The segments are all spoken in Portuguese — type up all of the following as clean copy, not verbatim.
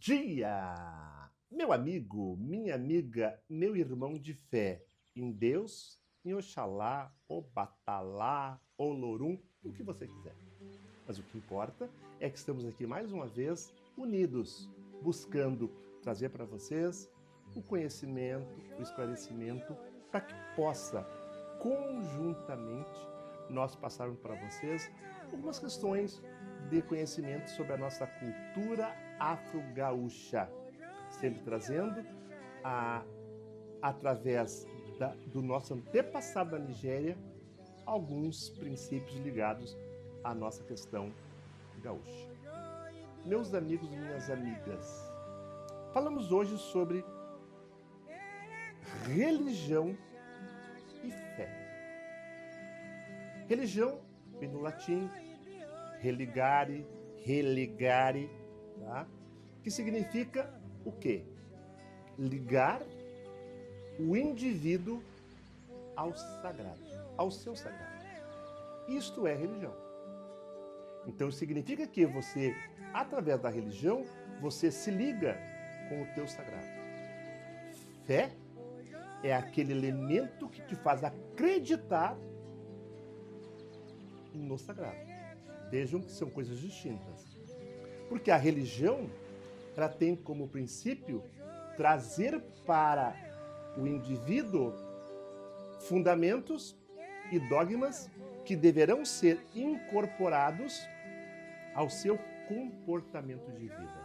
dia! Meu amigo, minha amiga, meu irmão de fé, em Deus, em Oxalá, Obatalá, Olorum, o que você quiser. Mas o que importa é que estamos aqui mais uma vez unidos, buscando trazer para vocês o conhecimento, o esclarecimento, para que possa, conjuntamente, nós passarmos para vocês algumas questões de conhecimento sobre a nossa cultura afro-gaúcha, sempre trazendo, através do nosso antepassado da Nigéria, alguns princípios ligados à nossa questão gaúcha. Meus amigos e minhas amigas, falamos hoje sobre religião e fé. Religião vem do latim religare, tá? Que significa o quê? Ligar o indivíduo ao sagrado, ao seu sagrado. Isto é religião. Então significa que você, através da religião, você se liga com o teu sagrado. Fé é aquele elemento que te faz acreditar no sagrado. Vejam que são coisas distintas. Porque a religião, ela tem como princípio trazer para o indivíduo fundamentos e dogmas que deverão ser incorporados ao seu comportamento de vida.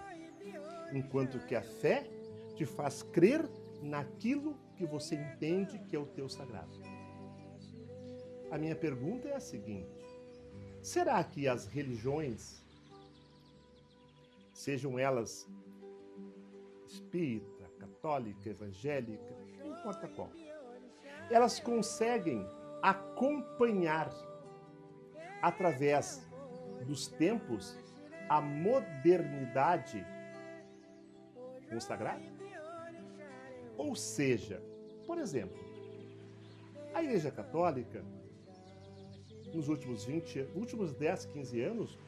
Enquanto que a fé te faz crer naquilo que você entende que é o teu sagrado. A minha pergunta é a seguinte: será que as religiões, sejam elas espírita, católica, evangélica, não importa qual, elas conseguem acompanhar, através dos tempos, a modernidade com o sagrado? Ou seja, por exemplo, a Igreja Católica, nos últimos 10, 15 anos,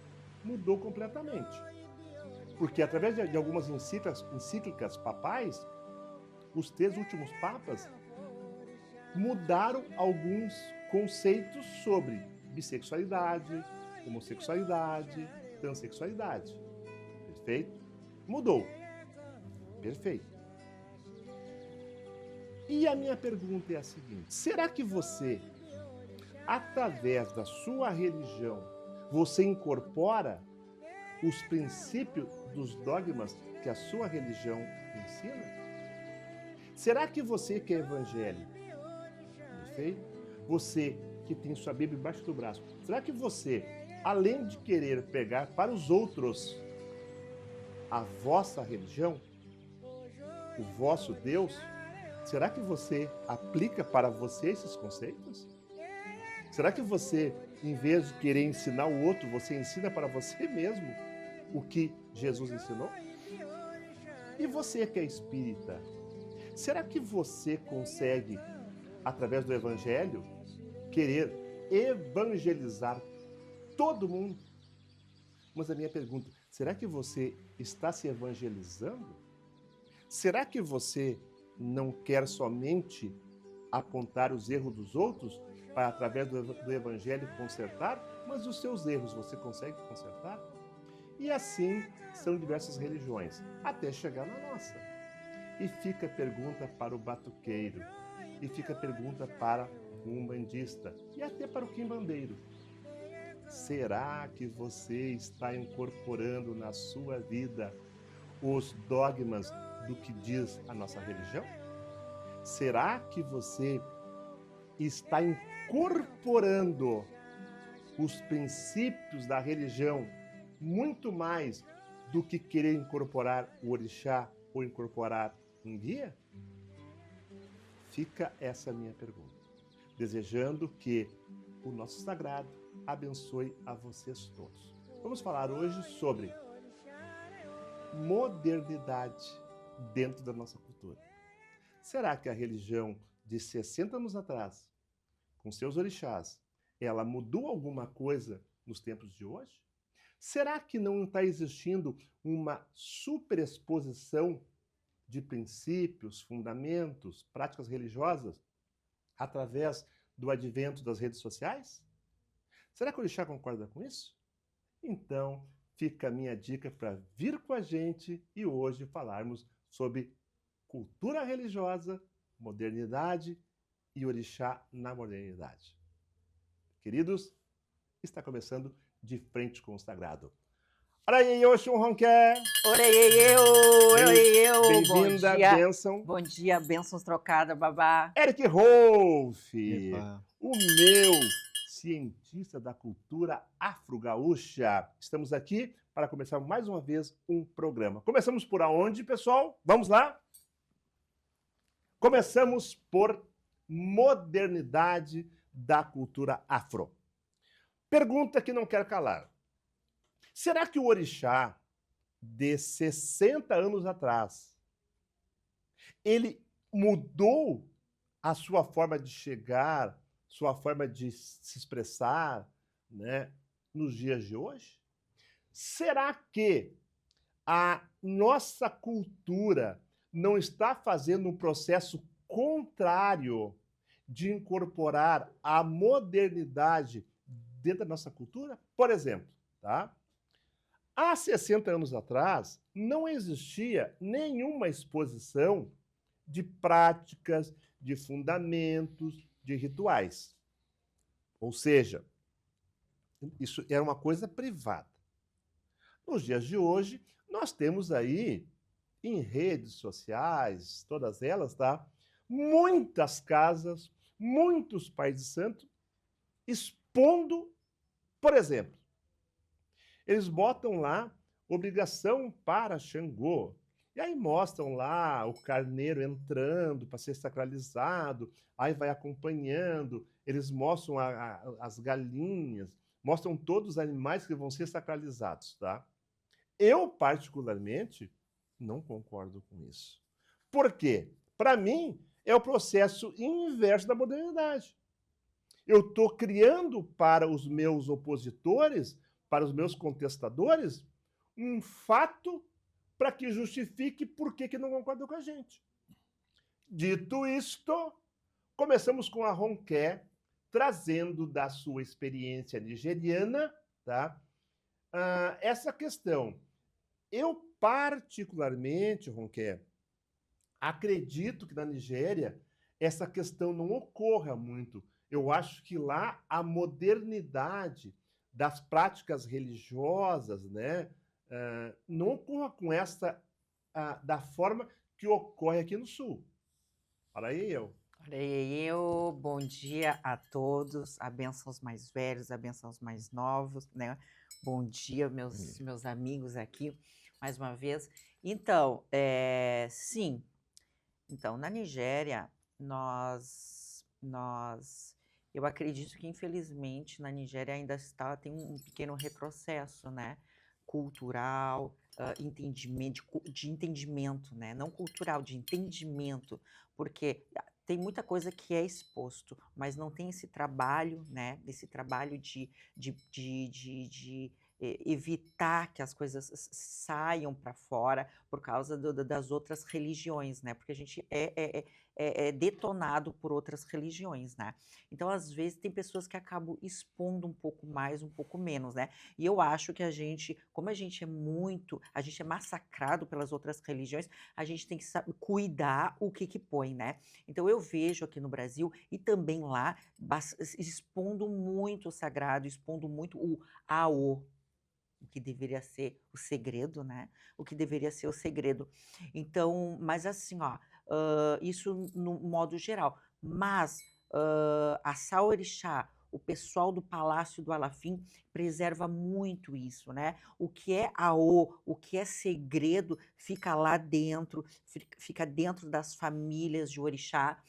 mudou completamente. Porque através de algumas encíclicas papais, os 3 últimos papas mudaram alguns conceitos sobre bissexualidade, homossexualidade, transexualidade. Perfeito? Mudou. Perfeito. E a minha pergunta é a seguinte: será que você, através da sua religião, você incorpora os princípios dos dogmas que a sua religião ensina? Será que você que é evangélico, perfeito? Você que tem sua Bíblia embaixo do braço, será que você, além de querer pegar para os outros a vossa religião, o vosso Deus, será que você aplica para você esses conceitos? Será que você, em vez de querer ensinar o outro, você ensina para você mesmo o que Jesus ensinou? E você que é espírita, será que você consegue, através do Evangelho, querer evangelizar todo mundo? Mas a minha pergunta: será que você está se evangelizando? Será que você não quer somente apontar os erros dos outros para, através do Evangelho, consertar? Mas os seus erros você consegue consertar? E assim são diversas religiões, até chegar na nossa. E fica a pergunta para o batuqueiro, e fica a pergunta para o umbandista, e até para o quimbandeiro: será que você está incorporando na sua vida os dogmas do que diz a nossa religião? Será que você está incorporando os princípios da religião muito mais do que querer incorporar o orixá ou incorporar um guia? Fica essa minha pergunta, desejando que o nosso sagrado abençoe a vocês todos. Vamos falar hoje sobre modernidade dentro da nossa cultura. Será que a religião de 60 anos atrás, com seus orixás, ela mudou alguma coisa nos tempos de hoje? Será que não está existindo uma superexposição de princípios, fundamentos, práticas religiosas através do advento das redes sociais? Será que o Orixá concorda com isso? Então, fica a minha dica para vir com a gente e hoje falarmos sobre cultura religiosa, modernidade e Orixá na modernidade. Queridos, está começando De Frente com o Sagrado. Araí, Oxum Ronqué! Bem-vinda, bênção. Bom dia, bênçãos trocadas, babá. Eric Rolfe, o meu cientista da cultura afro-gaúcha. Estamos aqui para começar mais uma vez um programa. Começamos por aonde, pessoal? Vamos lá? Começamos por modernidade da cultura afro. Pergunta que não quer calar. Será que o orixá de 60 anos atrás, ele mudou a sua forma de chegar, sua forma de se expressar, né, nos dias de hoje? Será que a nossa cultura não está fazendo um processo contrário de incorporar a modernidade dentro da nossa cultura? Por exemplo, tá? Há 60 anos atrás, não existia nenhuma exposição de práticas, de fundamentos, de rituais. Ou seja, isso era uma coisa privada. Nos dias de hoje, nós temos aí, em redes sociais, todas elas, tá? Muitas casas, muitos pais de santo expondo, por exemplo, eles botam lá obrigação para Xangô. E aí mostram lá o carneiro entrando para ser sacralizado, aí vai acompanhando, eles mostram as galinhas, mostram todos os animais que vão ser sacralizados, tá? Eu, particularmente, não concordo com isso. Por quê? Para mim, é o processo inverso da modernidade. Eu estou criando para os meus opositores, para os meus contestadores, um fato para que justifique por que não concordam com a gente. Dito isto, começamos com a Ronqué, trazendo da sua experiência nigeriana, tá? Essa questão. Eu, particularmente, Ronqué, acredito que na Nigéria essa questão não ocorra muito. Eu acho que lá a modernidade das práticas religiosas, né, não ocorra com essa, da forma que ocorre aqui no Sul. Olha aí eu. Bom dia a todos, a bênçãos mais velhos, a bênçãos mais novos, né? Bom dia, meus amigos aqui, mais uma vez. Então, sim. Então, na Nigéria, eu acredito que, infelizmente, na Nigéria ainda tem um pequeno retrocesso, né? Cultural, de entendimento, né? Não cultural, de entendimento, porque tem muita coisa que é exposto, mas não tem esse trabalho, né? Esse trabalho de evitar que as coisas saiam para fora por causa das outras religiões, né? Porque a gente é detonado por outras religiões, né? Então, às vezes, tem pessoas que acabam expondo um pouco mais, um pouco menos, né? E eu acho que como a gente é massacrado pelas outras religiões, a gente tem que cuidar o que põe, né? Então, eu vejo aqui no Brasil e também lá, expondo muito o sagrado, expondo muito o Aô, o que deveria ser o segredo, né? O que deveria ser o segredo. Então, mas assim, ó, isso no modo geral. Mas a Saorixá, o pessoal do Palácio do Alafim preserva muito isso, né? O que é Aô, o que é segredo, fica lá dentro, fica dentro das famílias de orixá,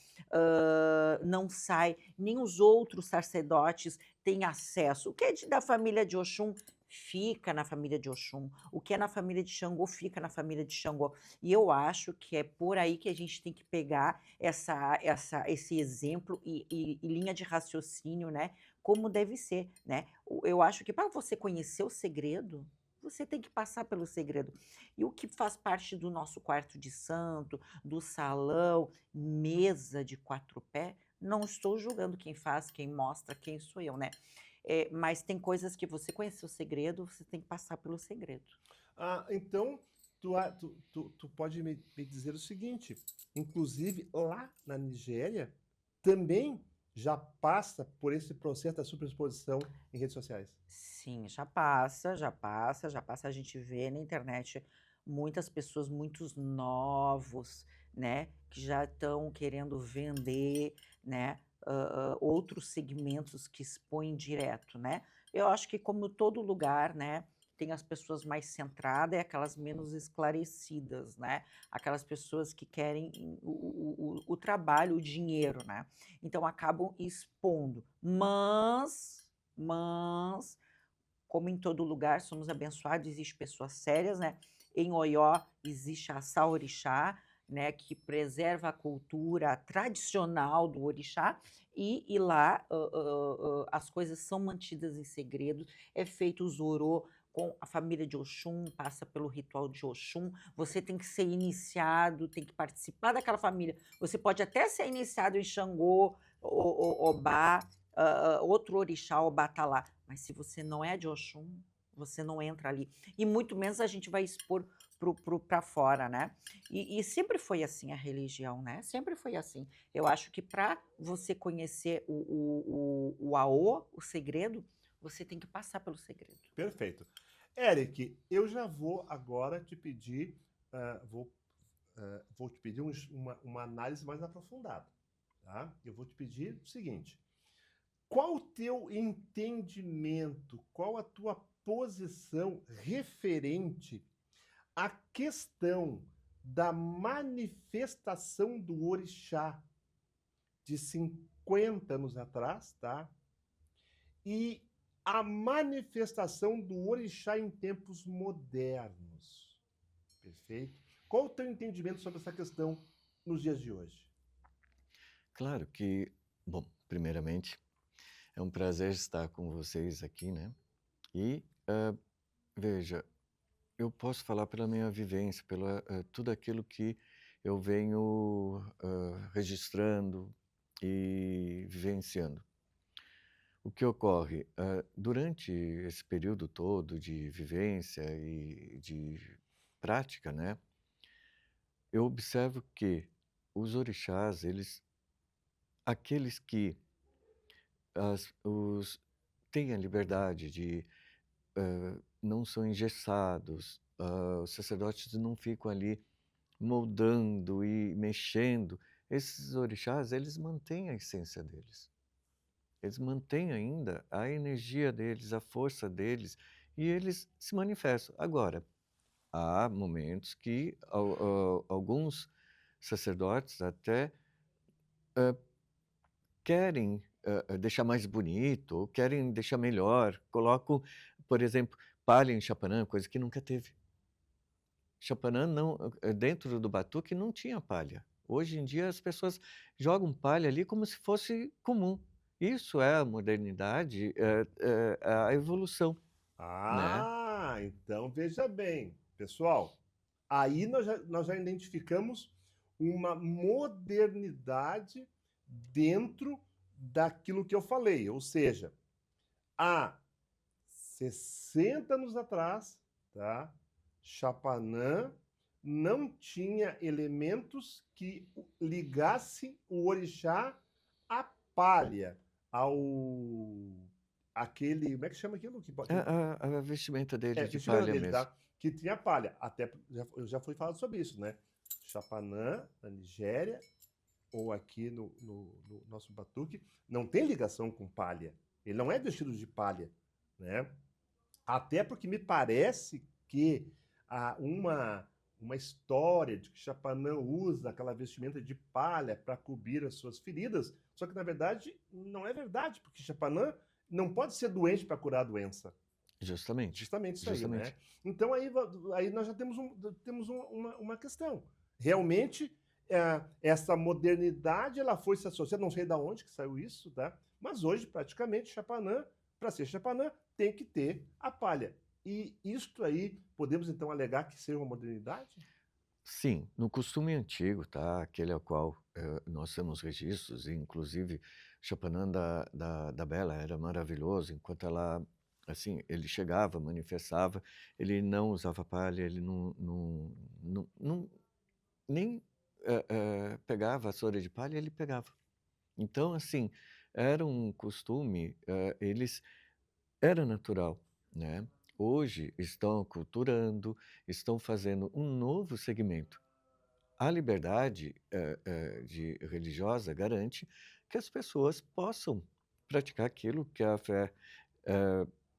não sai, nem os outros sacerdotes têm acesso. O que é da família de Oxum fica na família de Oxum, o que é na família de Xangô fica na família de Xangô. E eu acho que é por aí que a gente tem que pegar esse exemplo e linha de raciocínio, né? Como deve ser, né? Eu acho que para você conhecer o segredo, você tem que passar pelo segredo. E o que faz parte do nosso quarto de santo, do salão, mesa de 4 pés, não estou julgando quem faz, quem mostra, quem sou eu, né? Mas tem coisas que você conhecer o segredo, você tem que passar pelo segredo. Então, tu pode me dizer o seguinte: inclusive lá na Nigéria, também já passa por esse processo da superexposição em redes sociais. Sim, já passa, já passa, já passa. A gente vê na internet muitas pessoas, muitos novos, né, que já estão querendo vender, né, outros segmentos que expõem direto, né. Eu acho que como todo lugar, né, tem as pessoas mais centradas e aquelas menos esclarecidas, né, aquelas pessoas que querem o trabalho, o dinheiro, né, então acabam expondo. Mas como em todo lugar, somos abençoados, existem pessoas sérias, né? Em Oió existe a Saorixá, né, que preserva a cultura tradicional do orixá, e lá as coisas são mantidas em segredo, é feito o zorô com a família de Oxum, passa pelo ritual de Oxum, você tem que ser iniciado, tem que participar daquela família, você pode até ser iniciado em Xangô, Obá, outro orixá, Obatalá, mas se você não é de Oxum, você não entra ali. E muito menos a gente vai expor para fora, né? E sempre foi assim a religião, né? Sempre foi assim. Eu acho que para você conhecer o AO, o segredo, você tem que passar pelo segredo. Perfeito. Eric, eu já vou agora te pedir, vou te pedir uma análise mais aprofundada, tá? Eu vou te pedir o seguinte: qual o teu entendimento, qual a tua posição referente à questão da manifestação do orixá de 50 anos atrás, tá? E a manifestação do orixá em tempos modernos. Perfeito? Qual o teu entendimento sobre essa questão nos dias de hoje? Claro que, bom, primeiramente, é um prazer estar com vocês aqui, né? E, veja, eu posso falar pela minha vivência, pela tudo aquilo que eu venho registrando e vivenciando. O que ocorre? Durante esse período todo de vivência e de prática, né? Eu observo que os orixás, aqueles que têm a liberdade de não são engessados, os sacerdotes não ficam ali moldando e mexendo. Esses orixás, eles mantêm a essência deles. Eles mantêm ainda a energia deles, a força deles, e eles se manifestam. Agora, há momentos que alguns sacerdotes até querem deixar mais bonito, ou querem deixar melhor, colocam, por exemplo, palha em Chapanã, coisa que nunca teve. Chapanã não, dentro do batuque não tinha palha. Hoje em dia as pessoas jogam palha ali como se fosse comum. Isso é a modernidade, a evolução, né? Então veja bem, pessoal, aí nós já identificamos uma modernidade dentro daquilo que eu falei, ou seja, há 60 anos atrás, tá? Chapanã não tinha elementos que ligasse o orixá à palha, ao aquele, como é que chama aquilo? A vestimenta dele de Vestimenta palha dele, mesmo. tá? Que tinha palha. Até eu já fui falado sobre isso, né? Chapanã, na Nigéria, ou aqui no nosso batuque, não tem ligação com palha. Ele não é vestido de palha, né? Até porque me parece que há uma história de que Chapanã usa aquela vestimenta de palha para cobrir as suas feridas, só que na verdade não é verdade, porque Chapanã não pode ser doente para curar a doença. Justamente, Justamente isso aí, né? justamente. Então aí nós já temos uma questão. Realmente, essa modernidade ela foi se associando, não sei de onde que saiu isso, tá? Mas hoje, praticamente, Chapanã, para ser Chapanã, tem que ter a palha. E isto aí, podemos então alegar que seja uma modernidade? Sim, no costume antigo, tá? Aquele ao qual nós temos registros, e inclusive Chapanã da Bela era maravilhoso, enquanto ela, assim, ele chegava, manifestava, ele não usava palha, ele nem pegava a vassoura de palha, ele pegava. Então, assim, era um costume, era natural, né? Hoje estão aculturando, estão fazendo um novo segmento. A liberdade religiosa garante que as pessoas possam praticar aquilo que a fé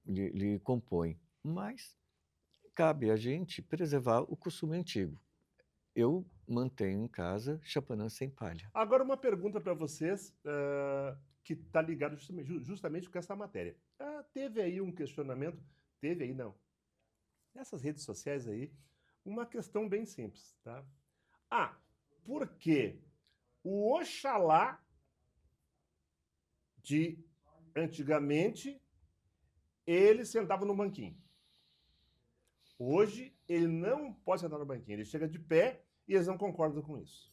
lhe compõe, mas cabe a gente preservar o costume antigo. Eu mantenho em casa chapanã sem palha. Agora, uma pergunta para vocês, que está ligado justamente com essa matéria. Teve aí um questionamento, teve aí não, nessas redes sociais aí, uma questão bem simples, tá? Por que o Oxalá de antigamente ele sentava no banquinho? Hoje ele não pode sentar no banquinho, ele chega de pé e eles não concordam com isso.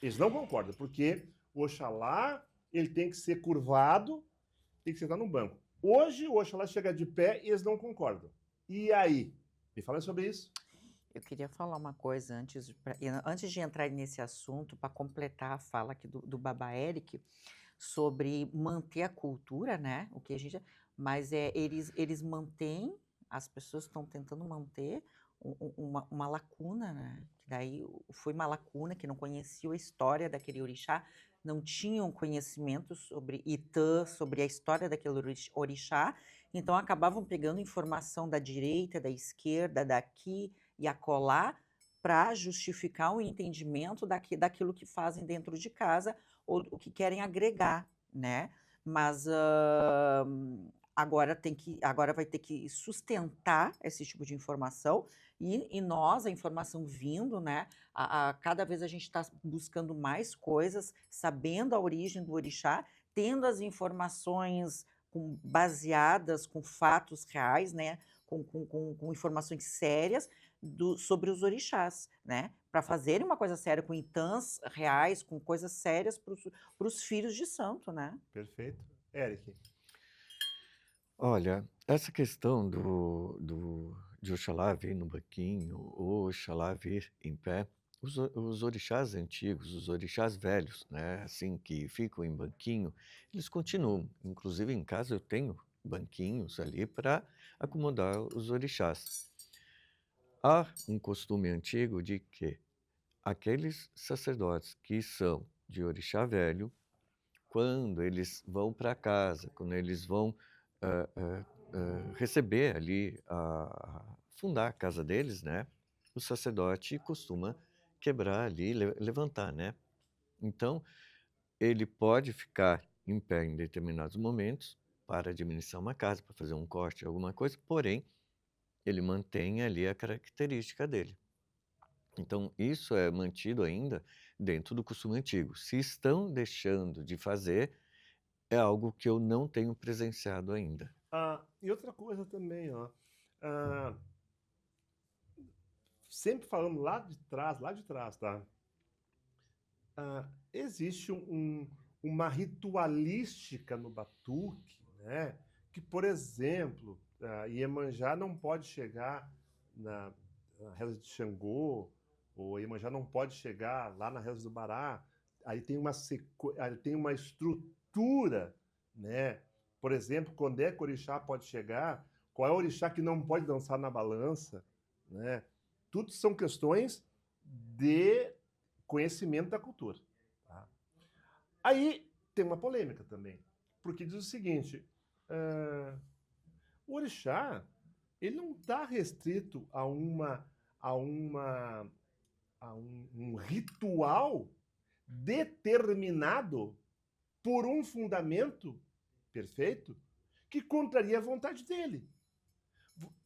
Eles não concordam, porque o Oxalá ele tem que ser curvado, tem que sentar no banco. Hoje o Oxalá chega de pé e eles não concordam. E aí? Me fala sobre isso. Eu queria falar uma coisa antes de entrar nesse assunto, para completar a fala aqui do Baba Eric, sobre manter a cultura, né? O que a gente, mas eles mantêm, as pessoas estão tentando manter uma lacuna, né? Que daí foi uma lacuna que não conhecia a história daquele orixá, não tinham conhecimento sobre Itã, sobre a história daquele orixá, então acabavam pegando informação da direita, da esquerda, daqui e acolá para justificar o entendimento daquilo que fazem dentro de casa ou o que querem agregar, né? Mas agora vai ter que sustentar esse tipo de informação e nós, a informação vindo, né? Cada vez a gente está buscando mais coisas, sabendo a origem do orixá, tendo as informações baseadas com fatos reais, né? Com informações sérias sobre os orixás, né? Para fazerem uma coisa séria com itãs reais, com coisas sérias para os filhos de santo, né? Perfeito. Eric. Olha, essa questão de Oxalá vir no banquinho ou Oxalá vir em pé, os orixás antigos, os orixás velhos, né, assim, que ficam em banquinho, eles continuam. Inclusive, em casa eu tenho banquinhos ali para acomodar os orixás. Há um costume antigo de que aqueles sacerdotes que são de orixá velho, quando eles vão para casa, quando eles vão receber ali, fundar a casa deles, né? O sacerdote costuma quebrar ali, levantar, né? Então, ele pode ficar em pé em determinados momentos para administrar uma casa, para fazer um corte, alguma coisa, porém, ele mantém ali a característica dele. Então, isso é mantido ainda dentro do costume antigo. Se estão deixando de fazer, é algo que eu não tenho presenciado ainda. E outra coisa também, ó. Sempre falando lá de trás, tá? Existe uma ritualística no batuque, né? Que, por exemplo, Iemanjá não pode chegar na reza de Xangô, ou Iemanjá não pode chegar lá na reza do Bará. Aí tem uma estrutura, né? Por exemplo, quando é que o orixá pode chegar? Qual é o orixá que não pode dançar na balança, né? Tudo são questões de conhecimento da cultura. Tá? Aí tem uma polêmica também, porque diz o seguinte: o orixá ele não está restrito a um ritual determinado por um fundamento perfeito que contraria a vontade dele.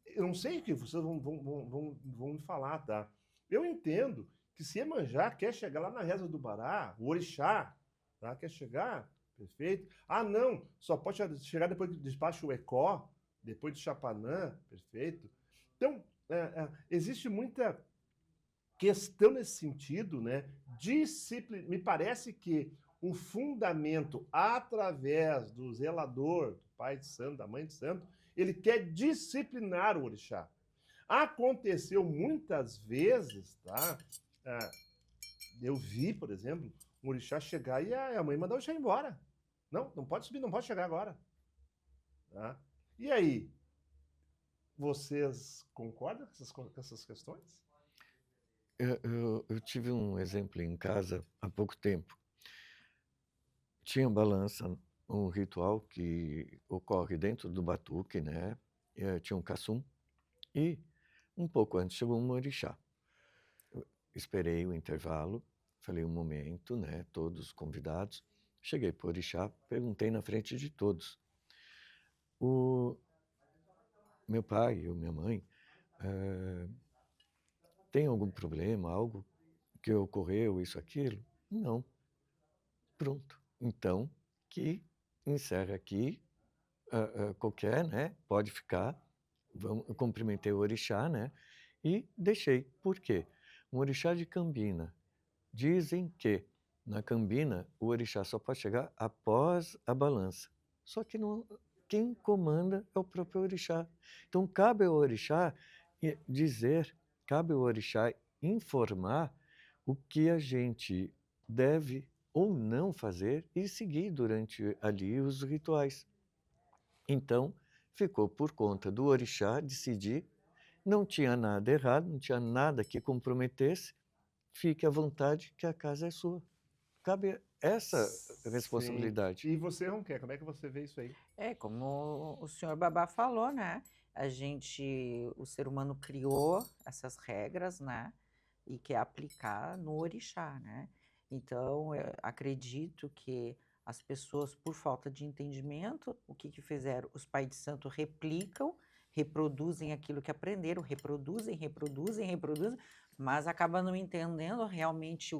Eu não sei o que vocês vão me falar, tá? Eu entendo que se Iemanjá quer chegar lá na reza do Bará, o orixá, tá? Quer chegar, perfeito. Ah, não, só pode chegar depois que despacha o Ecó, depois de Chapanã, perfeito. Então, existe muita questão nesse sentido, né? Disciplina. Me parece que o fundamento, através do zelador, do pai de santo, da mãe de santo, ele quer disciplinar o orixá. Aconteceu muitas vezes, tá? Eu vi, por exemplo, um orixá chegar e a mãe mandar o orixá embora. Não pode subir, não pode chegar agora. Tá? E aí? Vocês concordam com essas questões? Eu tive um exemplo em casa há pouco tempo. Tinha balança, um ritual que ocorre dentro do batuque, né? Tinha um cassum e um pouco antes chegou um orixá. Eu esperei o intervalo, falei um momento, né? Todos convidados. Cheguei para o orixá, perguntei na frente de todos. O meu pai e minha mãe tem algum problema, algo que ocorreu, isso, aquilo? Não. Pronto. Então, que encerra aqui, qualquer, né? Pode ficar. Eu cumprimentei o orixá, né? E deixei. Por quê? Um orixá de Cambina. Dizem que na Cambina o orixá só pode chegar após a balança. Só que não, quem comanda é o próprio orixá. Então cabe ao orixá dizer, cabe ao orixá informar o que a gente deve ou não fazer e seguir durante ali os rituais. Então, ficou por conta do orixá decidir, não tinha nada errado, não tinha nada que comprometesse, fique à vontade que a casa é sua. Cabe essa responsabilidade. Sim. E você, Ronquer, como é que você vê isso aí? Como o senhor Babá falou, né? O ser humano criou essas regras, né? E quer aplicar no orixá, né? Então, eu acredito que as pessoas, por falta de entendimento, o que fizeram? Os pais de santo replicam, reproduzem aquilo que aprenderam, reproduzem, mas acabam não entendendo realmente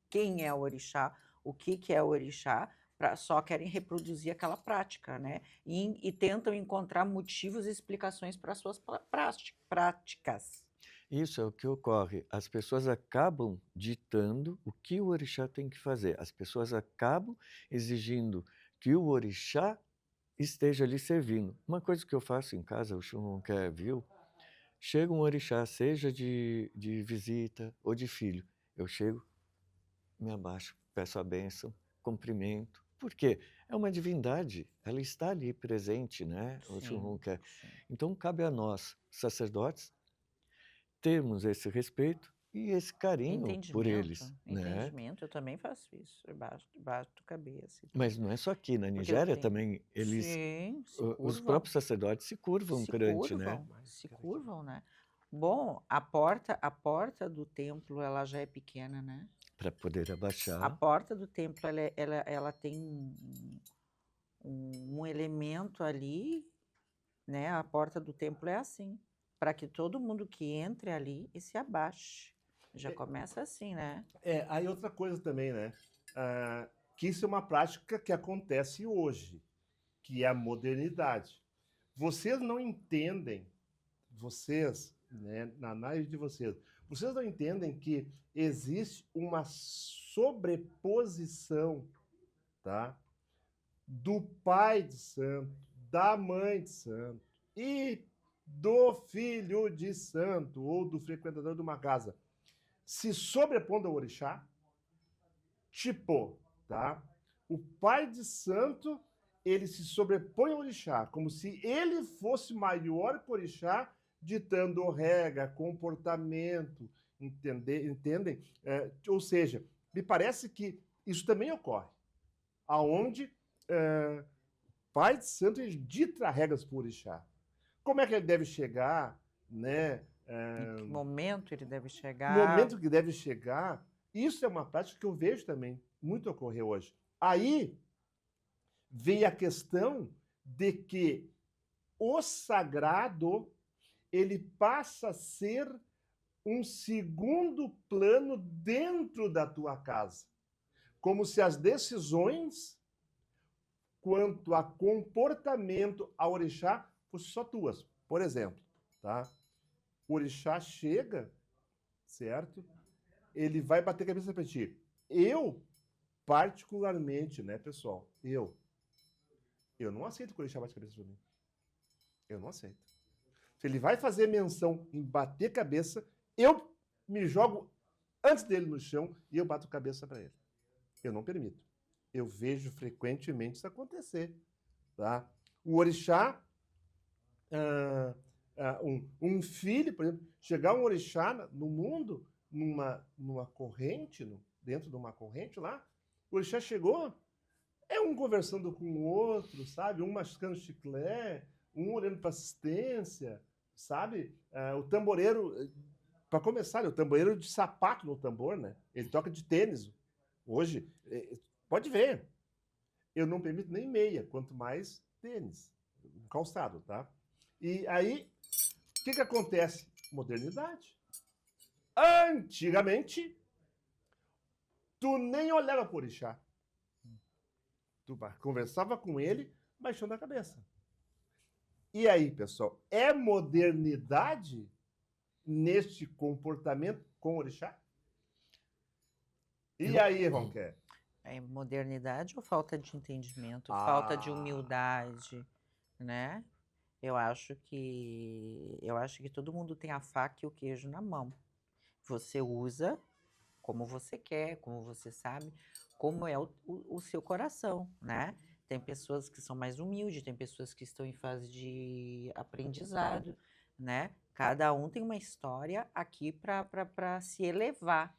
quem é o orixá, o que é o orixá, só querem reproduzir aquela prática, né? E tentam encontrar motivos e explicações para suas práticas. Isso é o que ocorre. As pessoas acabam ditando o que o orixá tem que fazer. As pessoas acabam exigindo que o orixá esteja ali servindo. Uma coisa que eu faço em casa, o Ronquer viu, chega um orixá, seja de visita ou de filho, eu chego, me abaixo, peço a bênção, cumprimento. Por quê? É uma divindade, ela está ali presente, né? O Ronquer. Então cabe a nós, sacerdotes, termos esse respeito e esse carinho por eles. Entendimento, né? Eu também faço isso, bato cabeça. Mas não é só aqui, na Nigéria também, eles, os próprios sacerdotes se curvam perante, né? Se curvam, né? Bom, a porta do templo, ela já é pequena, né? Para poder abaixar. A porta do templo, ela tem um elemento ali, né? A porta do templo é assim, para que todo mundo que entre ali e se abaixe. Já começa assim, né? Aí outra coisa também, né? Que isso é uma prática que acontece hoje, que é a modernidade. Vocês não entendem, né, na análise de vocês não entendem que existe uma sobreposição, tá? Do pai de santo, da mãe de santo e do filho de santo ou do frequentador de uma casa se sobrepondo ao orixá, tipo, tá? O pai de santo, ele se sobrepõe ao orixá, como se ele fosse maior que o orixá, ditando regra, comportamento, entendem? Ou seja, me parece que isso também ocorre, aonde pai de santo, ele dita regras para o orixá. Como é que ele deve chegar, né? Em que momento ele deve chegar? No momento que deve chegar, isso é uma prática que eu vejo também muito ocorrer hoje. Aí vem a questão de que o sagrado ele passa a ser um segundo plano dentro da tua casa, como se as decisões quanto a comportamento a orixá fossem só tuas. Por exemplo, tá? O orixá chega, certo? Ele vai bater a cabeça para ti. Eu, particularmente, né, pessoal? Eu não aceito que o orixá bate a cabeça para mim. Eu não aceito. Se ele vai fazer menção em bater cabeça, eu me jogo antes dele no chão e eu bato cabeça para ele. Eu não permito. Eu vejo frequentemente isso acontecer. Tá? O orixá, um filho, por exemplo, chegar um orixá no mundo, numa corrente, dentro de uma corrente lá, o orixá chegou, é um conversando com o outro, sabe? Um mascando chiclete, um olhando para assistência, sabe? O tamboreiro, para começar, o tamboreiro de sapato no tambor, né? Ele toca de tênis. Hoje, pode ver, eu não permito nem meia, quanto mais tênis, calçado, tá? E aí, o que acontece? Modernidade. Antigamente, tu nem olhava pro orixá. Tu conversava com ele, baixando a cabeça. E aí, pessoal, é modernidade neste comportamento com o orixá? E aí, Ronquer? É modernidade ou falta de entendimento, falta de humildade, né? Eu acho que todo mundo tem a faca e o queijo na mão. Você usa como você quer, como você sabe, como é o seu coração, né? Tem pessoas que são mais humildes, tem pessoas que estão em fase de aprendizado, né? Cada um tem uma história aqui para se elevar,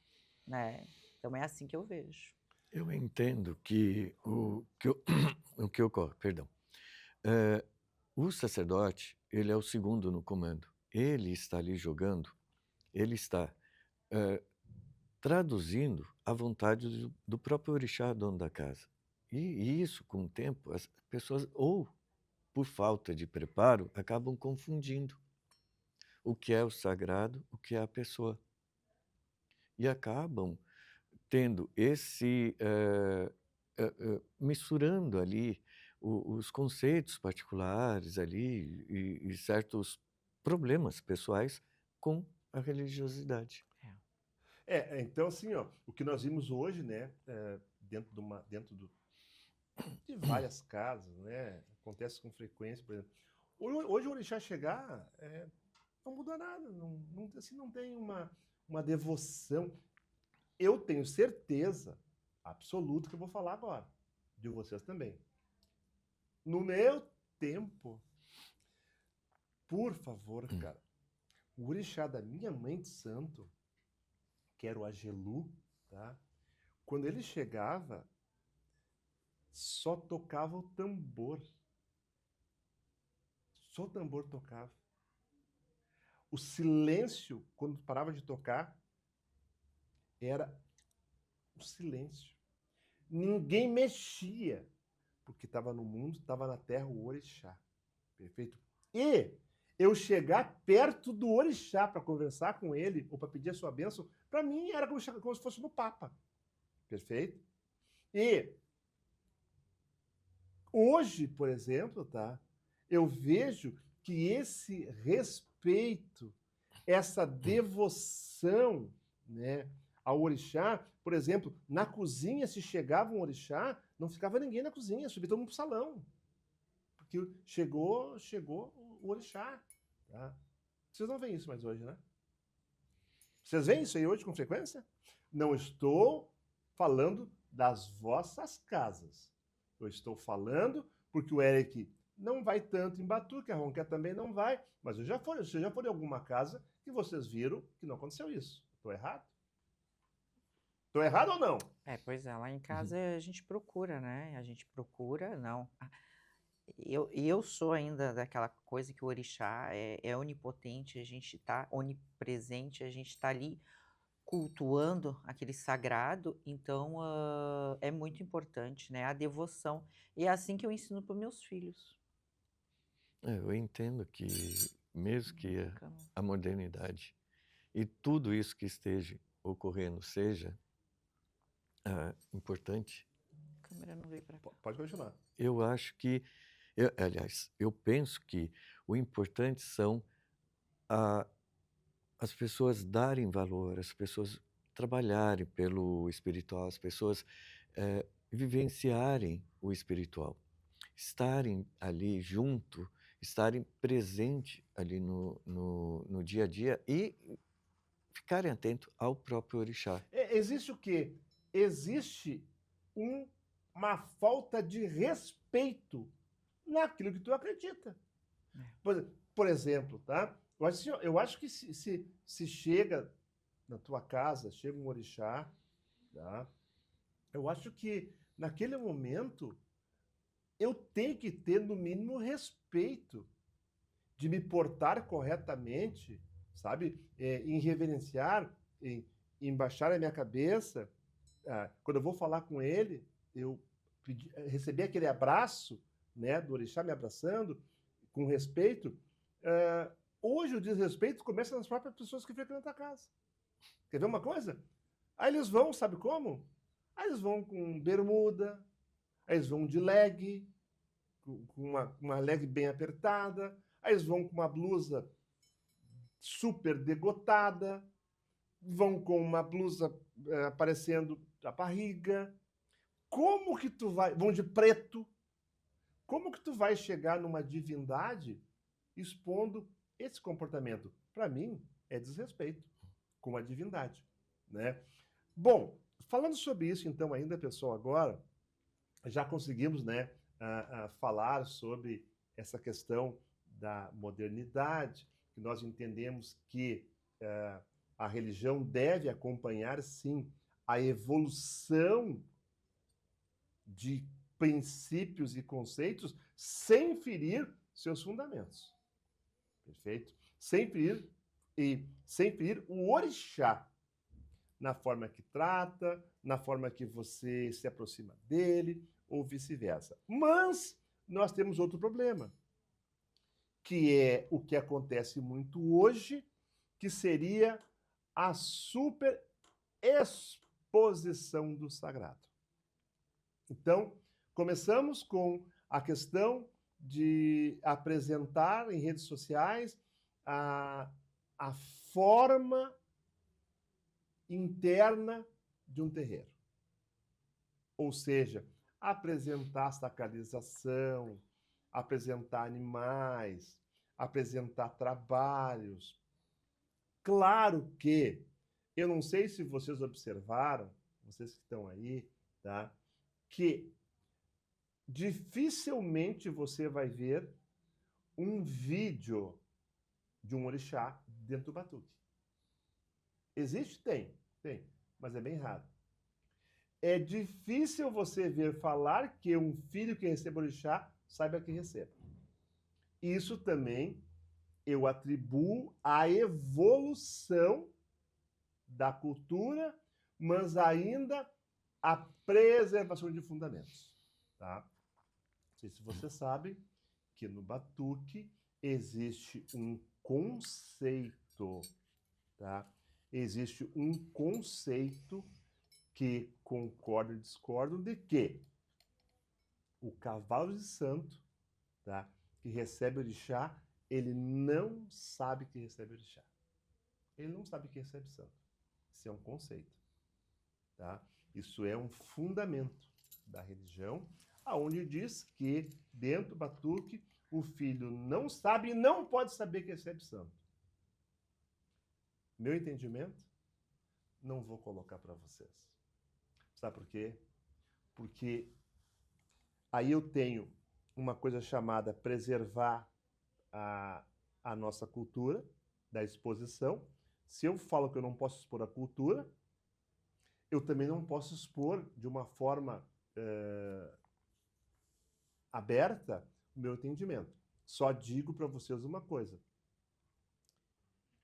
né? Então é assim que eu vejo. Eu entendo que o que ocorre, perdão. O sacerdote, ele é o segundo no comando. Ele está ali jogando, ele está traduzindo a vontade do próprio orixá, dono da casa. E isso, com o tempo, as pessoas, ou por falta de preparo, acabam confundindo o que é o sagrado, o que é a pessoa. E acabam tendo misturando ali os conceitos particulares ali e certos problemas pessoais com a religiosidade. Então assim, ó, o que nós vimos hoje, né, dentro de várias casas, né, acontece com frequência, por exemplo. Hoje o orixá chegar, não muda nada, não tem uma devoção. Eu tenho certeza absoluta que eu vou falar agora, de vocês também. No meu tempo, por favor, cara, o orixá da minha mãe de santo, que era o Agelu, tá? Quando ele chegava, só tocava o tambor. Só o tambor tocava. O silêncio, quando parava de tocar, era o silêncio. Ninguém mexia, porque estava no mundo, estava na terra o orixá. Perfeito? E eu chegar perto do orixá para conversar com ele, ou para pedir a sua bênção, para mim era como se fosse no Papa. Perfeito? E hoje, por exemplo, tá? Eu vejo que esse respeito, essa devoção, né, ao orixá, por exemplo, na cozinha, se chegava um orixá, não ficava ninguém na cozinha, subia todo mundo pro salão. Porque chegou o orixá. Tá? Vocês não veem isso mais hoje, né? Vocês veem isso aí hoje com frequência? Não estou falando das vossas casas. Eu estou falando porque o Eric não vai tanto em Batuque, a Ronquer também não vai, mas você já foi em alguma casa que vocês viram que não aconteceu isso. Estou errado? Estou errado ou não? Pois é, lá em casa a gente procura, né? A gente procura, não. Eu sou ainda daquela coisa que o orixá é onipotente, a gente está onipresente, a gente está ali cultuando aquele sagrado, então é muito importante, né? A devoção. E é assim que eu ensino para meus filhos, Eu entendo que, mesmo que Bacana. a modernidade e tudo isso que esteja ocorrendo seja importante, A câmera não veio para cá. Pode continuar. eu acho que, aliás, eu penso que o importante são a, as pessoas darem valor, as pessoas trabalharem pelo espiritual, as pessoas vivenciarem o espiritual, estarem ali junto, estarem presente ali no dia a dia e ficarem atentos ao próprio orixá. Existe o quê? Existe uma falta de respeito naquilo que tu acredita. Por exemplo, tá? Eu acho que se chega na tua casa, chega um orixá, tá? Eu acho que naquele momento eu tenho que ter, no mínimo, respeito de me portar corretamente, sabe? Em reverenciar, em baixar a minha cabeça. Quando eu vou falar com ele, eu receber aquele abraço, né, do orixá me abraçando, com respeito. Hoje o desrespeito começa nas próprias pessoas que frequentam a casa. Quer ver uma coisa? Aí eles vão, sabe como? Aí eles vão com bermuda, aí eles vão de leg, com uma leg bem apertada, aí eles vão com uma blusa super degotada, vão com uma blusa aparecendo a barriga. Como que tu vai... Vão de preto. Como que tu vai chegar numa divindade expondo esse comportamento? Para mim, é desrespeito com a divindade, né? Bom, falando sobre isso, então, ainda, pessoal, agora já conseguimos, né, falar sobre essa questão da modernidade, que nós entendemos que a religião deve acompanhar, sim, a evolução de princípios e conceitos sem ferir seus fundamentos. Perfeito? Sem ferir o orixá na forma que trata, na forma que você se aproxima dele, ou vice-versa. Mas nós temos outro problema, que é o que acontece muito hoje, que seria a superexposição do sagrado. Então, começamos com a questão de apresentar em redes sociais a forma interna de um terreiro. Ou seja, apresentar sacralização, apresentar animais, apresentar trabalhos. Claro que, eu não sei se vocês observaram, vocês que estão aí, tá? Que dificilmente você vai ver um vídeo de um orixá dentro do batuque. Existe? Tem, mas é bem raro. É difícil você ver falar que um filho que recebe orixá saiba que recebe. Isso também eu atribuo à evolução da cultura, mas ainda à preservação de fundamentos. Tá? Não sei se você sabe que no batuque existe um conceito, tá? Existe um conceito que concorda e discorda de que o cavalo de santo, tá, que recebe orixá, ele não sabe que recebe orixá. Ele não sabe que recebe santo. Isso é um conceito, tá? Isso é um fundamento da religião, aonde diz que dentro do batuque o filho não sabe e não pode saber que recebe santo. Meu entendimento, não vou colocar para vocês. Sabe por quê? Porque aí eu tenho uma coisa chamada preservar a nossa cultura, da exposição. Se eu falo que eu não posso expor a cultura, eu também não posso expor de uma forma aberta o meu entendimento. Só digo para vocês uma coisa.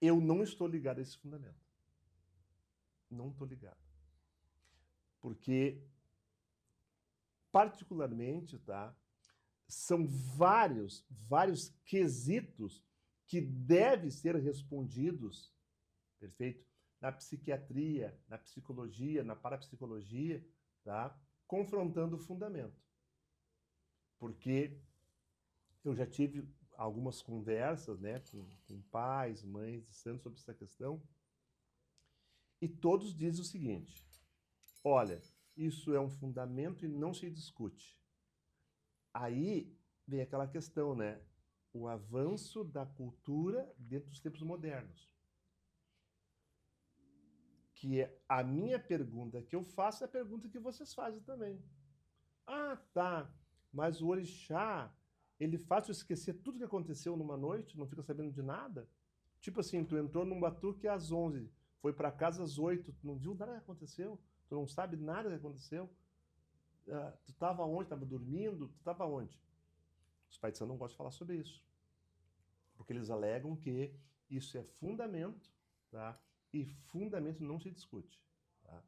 Eu não estou ligado a esse fundamento. Não estou ligado. Porque, particularmente, tá, são vários quesitos que devem ser respondidos, perfeito? Na psiquiatria, na psicologia, na parapsicologia, tá? Confrontando o fundamento. Porque eu já tive algumas conversas, né, com pais, mães de santos sobre essa questão, e todos dizem o seguinte: olha, isso é um fundamento e não se discute. Aí vem aquela questão, né? O avanço da cultura dentro dos tempos modernos. Que é a minha pergunta que eu faço é a pergunta que vocês fazem também. Ah, tá, mas o orixá, ele faz tu esquecer tudo que aconteceu numa noite, não fica sabendo de nada? Tipo assim, tu entrou num batuque às 11, foi para casa às 8, tu não viu nada que aconteceu, tu não sabe nada que aconteceu. Tu estava onde? Estava dormindo? Tu estava onde? Os pais de santo não gostam de falar sobre isso, porque eles alegam que isso é fundamento, tá? E fundamento não se discute. Tá?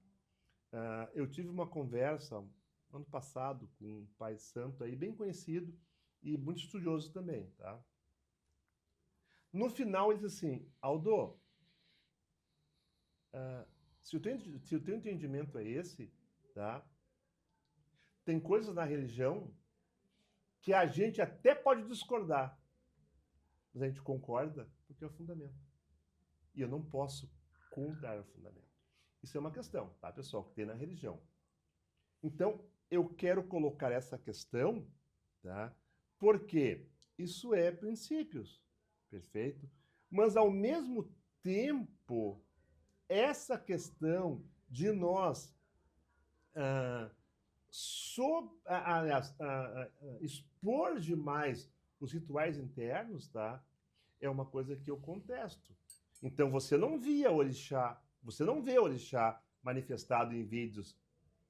Eu tive uma conversa ano passado com um pai de santo aí, bem conhecido e muito estudioso também. Tá? No final ele disse assim: Aldo, se o teu entendimento é esse, tá? Tem coisas na religião que a gente até pode discordar, mas a gente concorda porque é o fundamento. E eu não posso contrar o fundamento. Isso é uma questão, tá, pessoal, que tem na religião. Então, eu quero colocar essa questão, tá? Porque isso é princípios, perfeito? Mas, ao mesmo tempo, essa questão de nós expor demais os rituais internos, tá? É uma coisa que eu contesto. Então você não via orixá, você não vê orixá manifestado em vídeos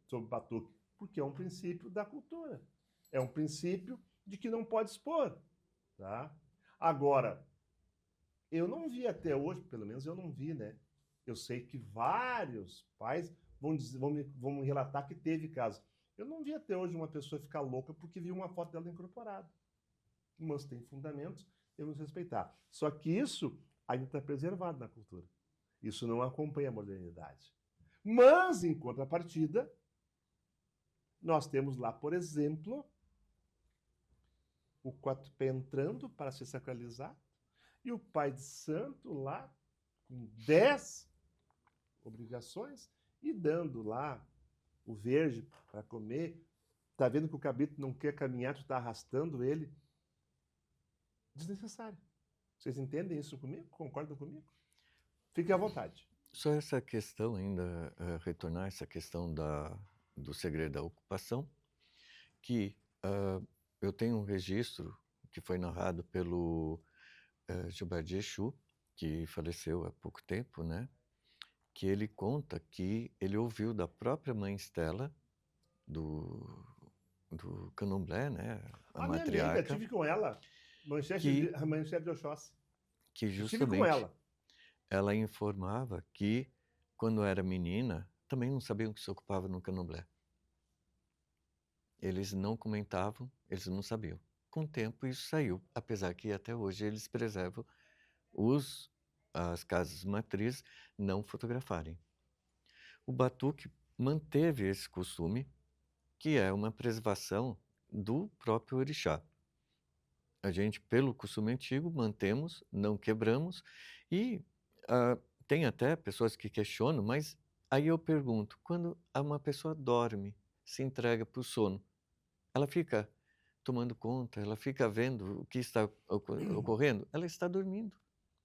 sobre batuque, porque é um princípio da cultura. É um princípio de que não pode expor, tá? Agora, eu não vi até hoje, pelo menos eu não vi, né? Eu sei que vários pais vão me relatar que teve caso. Eu não vi até hoje uma pessoa ficar louca porque viu uma foto dela incorporada. Mas tem fundamentos, temos que respeitar. Só que isso ainda está preservado na cultura. Isso não acompanha a modernidade. Mas, em contrapartida, nós temos lá, por exemplo, o quatupé entrando para se sacralizar e o pai de santo lá com 10 obrigações e dando lá o verde para comer. Tá vendo que o cabrito não quer caminhar, tu tá arrastando ele. Desnecessário. Vocês entendem isso comigo? Concordam comigo? Fiquem à vontade. Só essa questão ainda, retornar essa questão do segredo da ocupação, que eu tenho um registro que foi narrado pelo Gilberto de Exu, que faleceu há pouco tempo, né? Que ele conta que ele ouviu da própria mãe Estela, do Candomblé, né? A minha amiga, matriarca, tive com ela, a manchete de Oxóssi. que Eu tive com justamente ela informava que, quando era menina, também não sabiam que se ocupava no Candomblé. Eles não comentavam, eles não sabiam. Com o tempo isso saiu, apesar que até hoje eles preservam as casas matrizes não fotografarem. O batuque manteve esse costume, que é uma preservação do próprio orixá. A gente, pelo costume antigo, mantemos, não quebramos, e tem até pessoas que questionam, mas aí eu pergunto, quando uma pessoa dorme, se entrega para o sono, ela fica tomando conta, ela fica vendo o que está ocorrendo, ela está dormindo.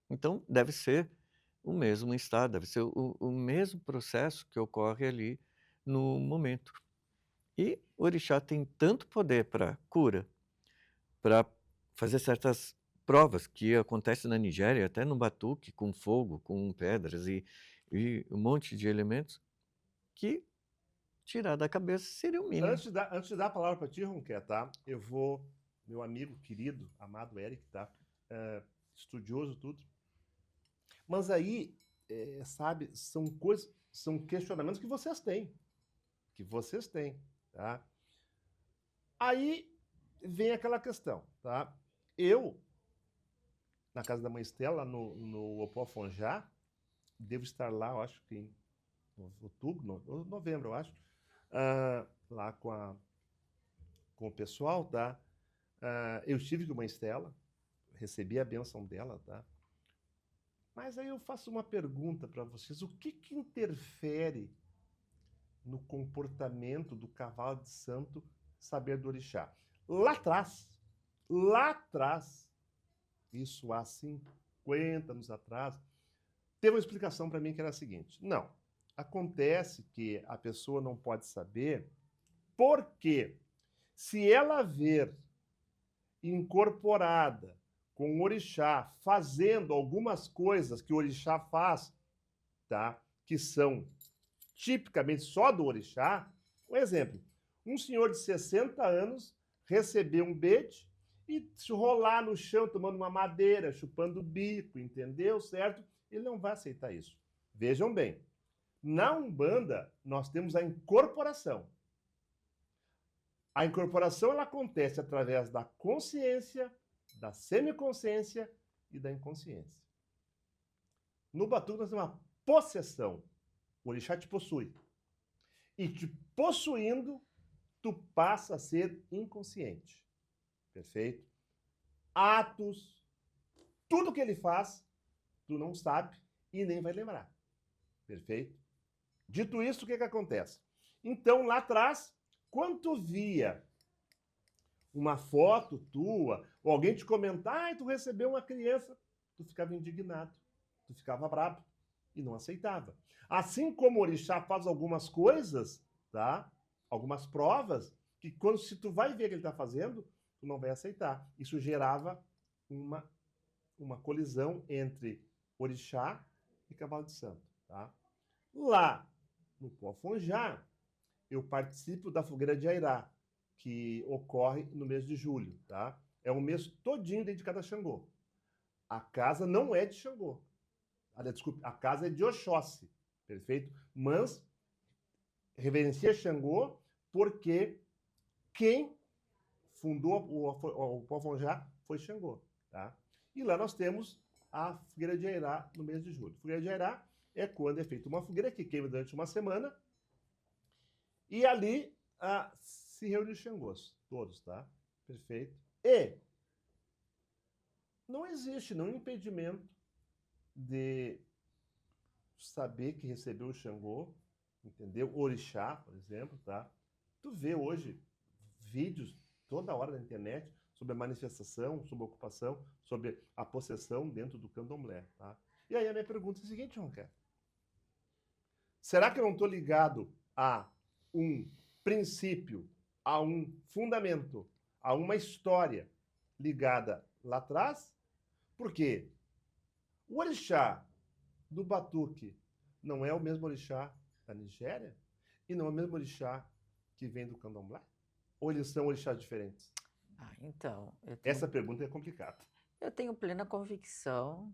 Então, deve ser o mesmo estado, deve ser o mesmo processo que ocorre ali no momento. E o orixá tem tanto poder para cura, para fazer certas provas que acontecem na Nigéria, até no batuque, com fogo, com pedras e um monte de elementos, que tirar da cabeça seria o mínimo. Antes de dar a palavra para ti, Ronquer, tá? Eu vou, meu amigo querido, amado Eric, tá? Estudioso, tudo. Mas aí, sabe, são coisas, são questionamentos que vocês têm. Tá? Aí, vem aquela questão, tá? Eu, na casa da mãe Estela, no Opofonjá, devo estar lá, eu acho que em outubro, novembro, eu acho, lá com o pessoal, tá? Eu estive com a mãe Estela, recebi a bênção dela, tá? Mas aí eu faço uma pergunta para vocês: o que interfere no comportamento do cavalo de santo saber do orixá? Lá atrás, isso há 50 anos atrás, teve uma explicação para mim que era a seguinte: não, acontece que a pessoa não pode saber porque se ela ver incorporada com o orixá fazendo algumas coisas que o orixá faz, tá? Que são tipicamente só do orixá. Um exemplo: um senhor de 60 anos receber um bete e se rolar no chão tomando uma madeira, chupando o bico, entendeu? Certo? Ele não vai aceitar isso. Vejam bem, na Umbanda nós temos a incorporação. A incorporação ela acontece através da consciência, da semiconsciência e da inconsciência. No Batuque nós temos uma possessão. O orixá te possui. E te possuindo, tu passa a ser inconsciente. Perfeito? Atos, tudo que ele faz, tu não sabe e nem vai lembrar. Perfeito? Dito isso, o que acontece? Então, lá atrás, quando tu via uma foto tua, ou alguém te comentar, tu recebeu uma criança, tu ficava indignado, tu ficava bravo e não aceitava. Assim como o orixá faz algumas coisas, tá? Algumas provas, que quando se tu vai ver o que ele está fazendo, tu não vai aceitar. Isso gerava uma colisão entre orixá e cavalo de santo, tá? Lá no Pofonjá, eu participo da fogueira de Airá, que ocorre no mês de julho, tá? É um mês todinho dedicado a Xangô. A casa não é de Xangô. Desculpe, a casa é de Oxóssi, perfeito? Mas reverencia Xangô porque quem fundou o Pofonjá foi Xangô, tá? E lá nós temos a fogueira de Airá no mês de julho. Fogueira de Airá é quando é feita uma fogueira que queima durante uma semana e ali se reúne os Xangôs, todos, tá? Perfeito? E não existe nenhum impedimento de saber que recebeu o Xangô, entendeu? Orixá, por exemplo, tá? Tu vê hoje vídeos toda hora na internet sobre a manifestação, sobre a ocupação, sobre a possessão dentro do candomblé, tá? E aí a minha pergunta é a seguinte, Ronquer: será que eu não estou ligado a um princípio, a um fundamento, a uma história ligada lá atrás? Porque o orixá do Batuque não é o mesmo orixá da Nigéria e não é o mesmo orixá que vem do candomblé? Ou eles são orixás diferentes? Então, Essa pergunta é complicada. eu tenho plena convicção,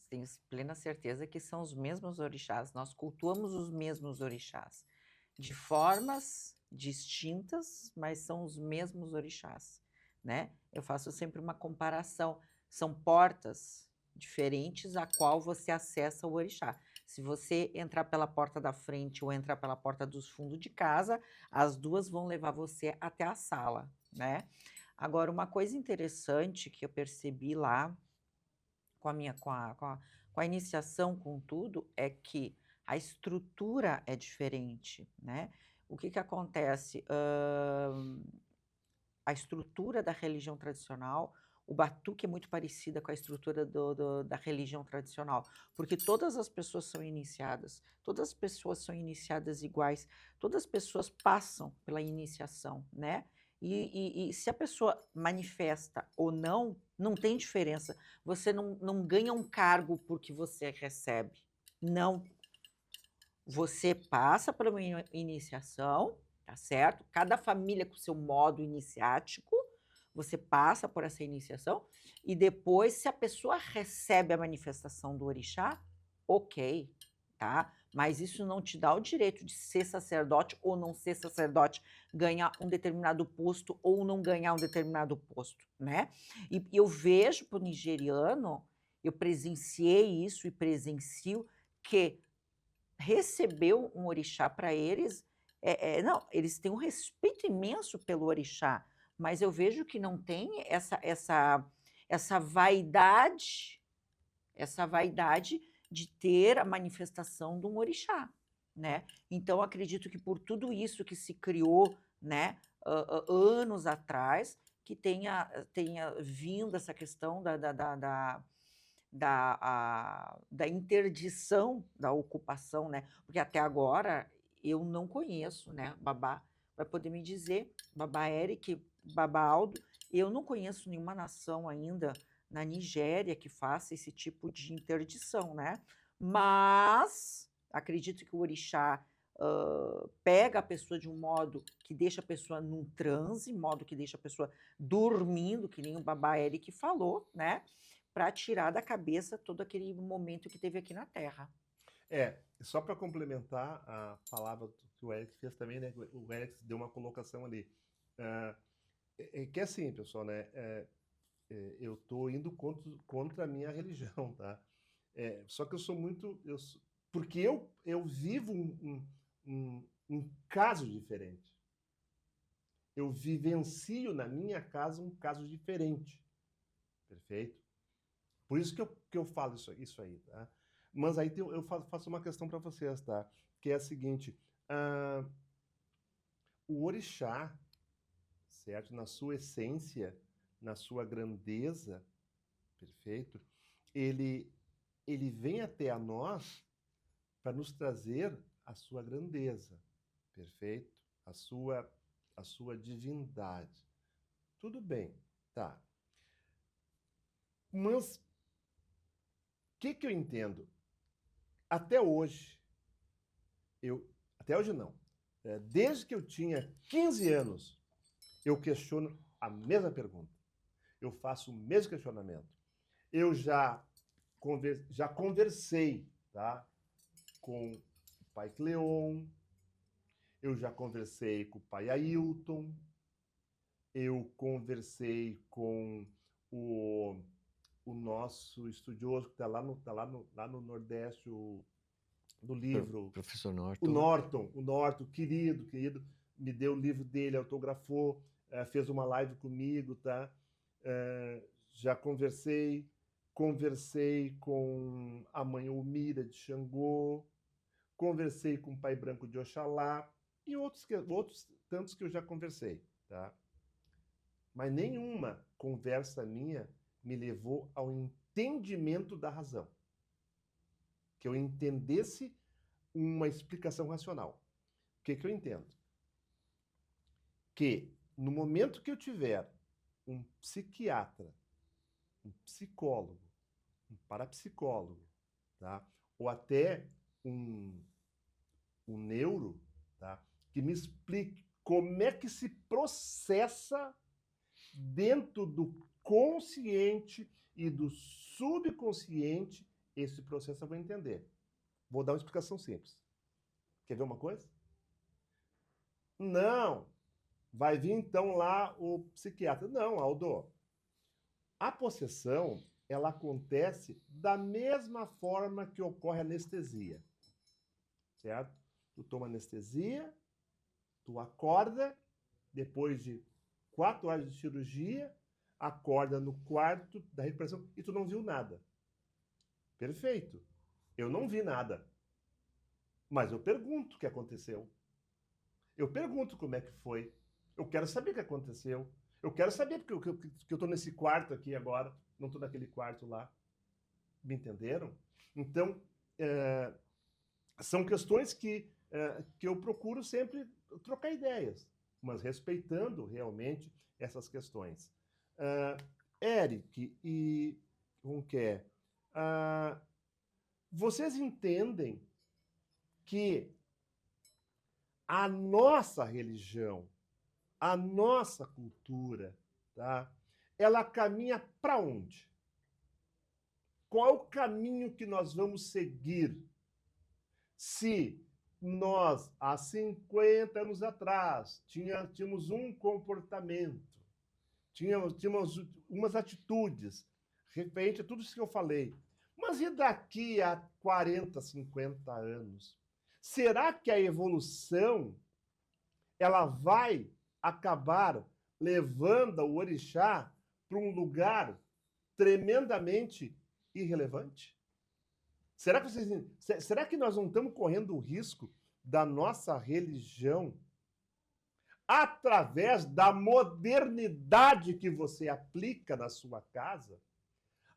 tenho plena certeza que são os mesmos orixás. Nós cultuamos os mesmos orixás, de formas distintas, mas são os mesmos orixás, né? Eu faço sempre uma comparação. São portas diferentes a qual você acessa o orixá. Se você entrar pela porta da frente ou entrar pela porta dos fundos de casa, as duas vão levar você até a sala, né? Agora, uma coisa interessante que eu percebi lá com a iniciação, com tudo, é que a estrutura é diferente, né? O que acontece? A estrutura da religião tradicional, o batuque é muito parecida com a estrutura da religião tradicional, porque todas as pessoas são iniciadas iguais, todas as pessoas passam pela iniciação, né? E se a pessoa manifesta ou não, não tem diferença. Você não ganha um cargo porque você recebe. Não. Você passa por uma iniciação, tá certo? Cada família com seu modo iniciático, você passa por essa iniciação e depois, se a pessoa recebe a manifestação do orixá, ok, tá? Mas isso não te dá o direito de ser sacerdote ou não ser sacerdote, ganhar um determinado posto ou não ganhar um determinado posto, né? E eu vejo para o nigeriano, eu presenciei isso e presencio, que recebeu um orixá para eles, não, eles têm um respeito imenso pelo orixá, mas eu vejo que não tem essa vaidade, de ter a manifestação de um orixá, né? Então acredito que por tudo isso que se criou, né, anos atrás, que tenha vindo essa questão da interdição da ocupação, né? Porque até agora eu não conheço, né? Babá vai poder me dizer, Babá Eric, Babá Aldo, eu não conheço nenhuma nação ainda na Nigéria que faça esse tipo de interdição, né? Mas acredito que o orixá pega a pessoa de um modo que deixa a pessoa num transe, modo que deixa a pessoa dormindo, que nem o Babá Eric falou, né? Para tirar da cabeça todo aquele momento que teve aqui na Terra. Só para complementar a palavra que o Eric fez também, né? O Eric deu uma colocação ali. Que é assim, pessoal, né? Eu estou indo contra a minha religião, tá? Só que eu sou muito... porque eu vivo um caso diferente. Eu vivencio na minha casa um caso diferente. Perfeito? Por isso que eu falo isso aí, tá? Mas aí eu faço uma questão para vocês, tá? Que é a seguinte: o orixá, certo? Na sua essência, na sua grandeza, perfeito? Ele vem até a nós para nos trazer a sua grandeza, perfeito? A sua divindade. Tudo bem, tá? Mas o que eu entendo? Até hoje não. Desde que eu tinha 15 anos, eu questiono a mesma pergunta. Eu faço o mesmo questionamento. Eu já conversei, tá, com o pai Cleon, eu já conversei com o pai Ailton, eu conversei com o nosso estudioso que está lá no Nordeste, do livro. Professor O Norton. Norton, querido, me deu o livro dele, autografou, fez uma live comigo, tá? Já conversei com a mãe Omira de Xangô, conversei com o pai Branco de Oxalá e outros tantos que eu já conversei, tá? Mas nenhuma conversa minha me levou ao entendimento da razão. Que eu entendesse uma explicação racional. O que eu entendo? Que no momento que eu tiver um psiquiatra, um psicólogo, um parapsicólogo, tá? Ou até um neuro, tá? Que me explique como é que se processa dentro do consciente e do subconsciente esse processo, eu vou entender. Vou dar uma explicação simples. Quer ver uma coisa? Não. Vai vir então lá o psiquiatra. Não, Aldo. A possessão, ela acontece da mesma forma que ocorre a anestesia. Certo? Tu toma anestesia, tu acorda, depois de 4 horas de cirurgia, acorda no quarto da recuperação e tu não viu nada. Perfeito. Eu não vi nada. Mas eu pergunto o que aconteceu. Eu pergunto como é que foi. Eu quero saber o que aconteceu. Eu quero saber porque eu estou nesse quarto aqui agora, não estou naquele quarto lá. Me entenderam? Então, são questões que eu procuro sempre trocar ideias, mas respeitando realmente essas questões. Eric e Ronquer, vocês entendem que a nossa religião, a nossa cultura, tá? Ela caminha para onde? Qual é o caminho que nós vamos seguir Se nós, há 50 anos atrás, tínhamos um comportamento, tínhamos umas atitudes referente a tudo isso que eu falei, mas e daqui a 40, 50 anos? Será que a evolução ela vai acabar levando o orixá para um lugar tremendamente irrelevante? Será que nós não estamos correndo o risco da nossa religião, através da modernidade que você aplica na sua casa,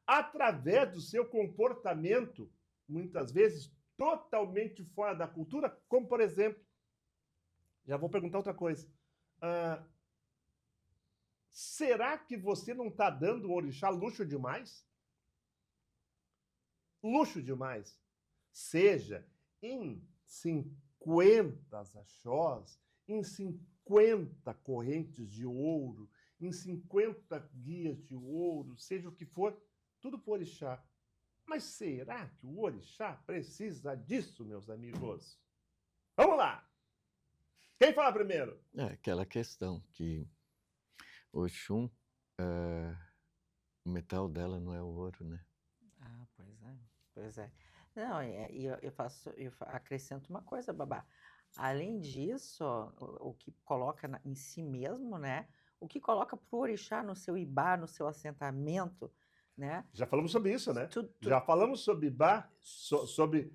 através do seu comportamento, muitas vezes totalmente fora da cultura, como, por exemplo, já vou perguntar outra coisa. Será que você não está dando o orixá luxo demais? Luxo demais. Seja em 50 axós, em 50 correntes de ouro, em 50 guias de ouro, seja o que for, tudo por orixá. Mas será que o orixá precisa disso, meus amigos? Vamos lá! Quem fala primeiro? É aquela questão que Oxum, o metal dela não é o ouro, né? Ah, pois é. Não, eu acrescento uma coisa, Babá. Além disso, ó, o que coloca em si mesmo, né? O que coloca pro orixá no seu ibá, no seu assentamento, né? Já falamos sobre isso, né? Tu- tu- Já falamos sobre ibá, sobre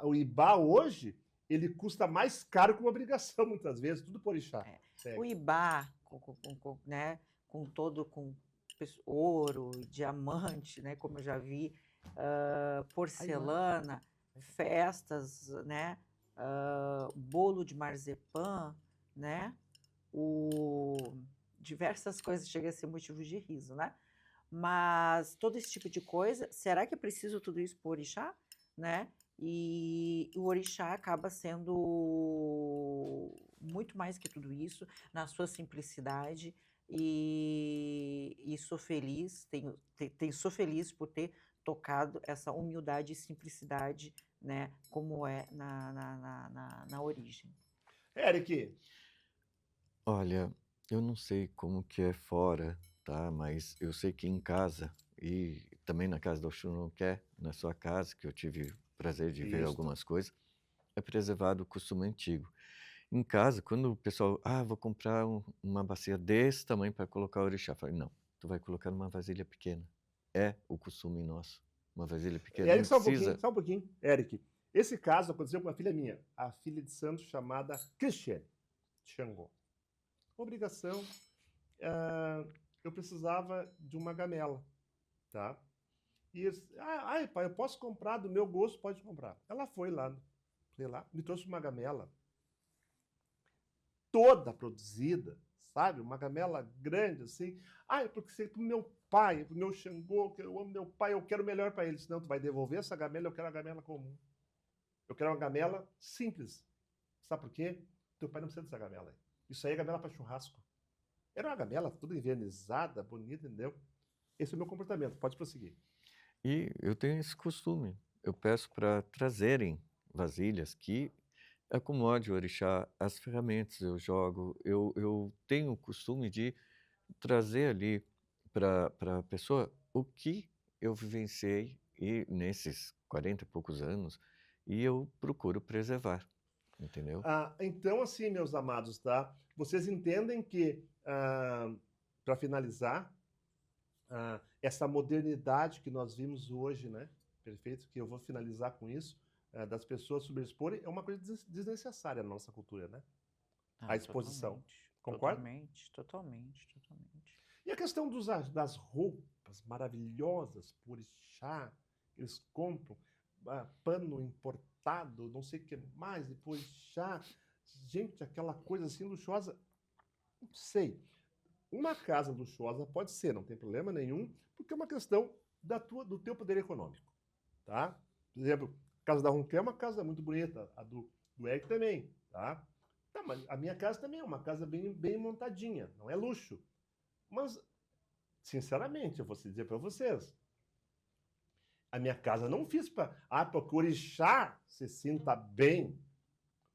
o ibá hoje, ele custa mais caro que uma obrigação, muitas vezes, tudo por orixá. O ibá, né? Com ouro, diamante, né? Como eu já vi, porcelana, festas, né? Bolo de marzipan, né? Diversas coisas chega a ser motivo de riso, né? Mas todo esse tipo de coisa, será que é preciso tudo isso para o orixá, né? E o orixá acaba sendo muito mais que tudo isso, na sua simplicidade, e sou feliz, sou feliz por ter tocado essa humildade e simplicidade, né, como é na origem. Eric, Olha, eu não sei como que é fora, tá? Mas eu sei que em casa, e também na casa do Oxum não quer, na sua casa, que eu tive o prazer de ver Isto. algumas coisas, é preservado o costume antigo. Em casa, quando o pessoal, vou comprar uma bacia desse tamanho para colocar o orixá, eu falei, não, tu vai colocar numa vasilha pequena. É o costume nosso, uma vasilha pequena, não Eric, precisa... só um pouquinho. Eric, esse caso aconteceu com uma filha minha, a filha de santo chamada Christiane Xangô. Obrigação, eu precisava de uma gamela, tá? E pai, eu posso comprar do meu gosto? Pode comprar. Ela foi lá, me trouxe uma gamela toda produzida, sabe? Uma gamela grande, assim. Porque sei pro meu pai, pro meu Xangô, que eu amo meu pai, eu quero o melhor para ele. Senão tu vai devolver essa gamela, eu quero uma gamela comum. Eu quero uma gamela simples. Sabe por quê? Teu pai não precisa dessa gamela aí. Isso aí é gamela para churrasco. Era uma gamela toda envernizada, bonita, entendeu? Esse é o meu comportamento. Pode prosseguir. E eu tenho esse costume. Eu peço para trazerem vasilhas que acomode o orixá, as ferramentas eu jogo. Eu tenho o costume de trazer ali para a pessoa o que eu vivenciei e nesses 40 e poucos anos, e eu procuro preservar, entendeu? Então, assim, meus amados, tá? Vocês entendem que, para finalizar, essa modernidade que nós vimos hoje, né? Perfeito? Que eu vou finalizar com isso, das pessoas sobreexporem, é uma coisa desnecessária na nossa cultura, né? A exposição. Concorda? Totalmente. E a questão das roupas maravilhosas, por orixá, eles compram pano importado, não sei o que mais, depois chá. Gente, aquela coisa assim luxuosa. Não sei. Uma casa luxuosa pode ser, não tem problema nenhum, porque é uma questão do teu poder econômico, tá? Por exemplo, a casa da Ronquer é uma casa muito bonita, a do Eric também, tá? Tá, mas a minha casa também é uma casa bem montadinha, não é luxo. Mas, sinceramente, eu vou dizer para vocês, A minha casa não fiz para que o orixá se sinta bem,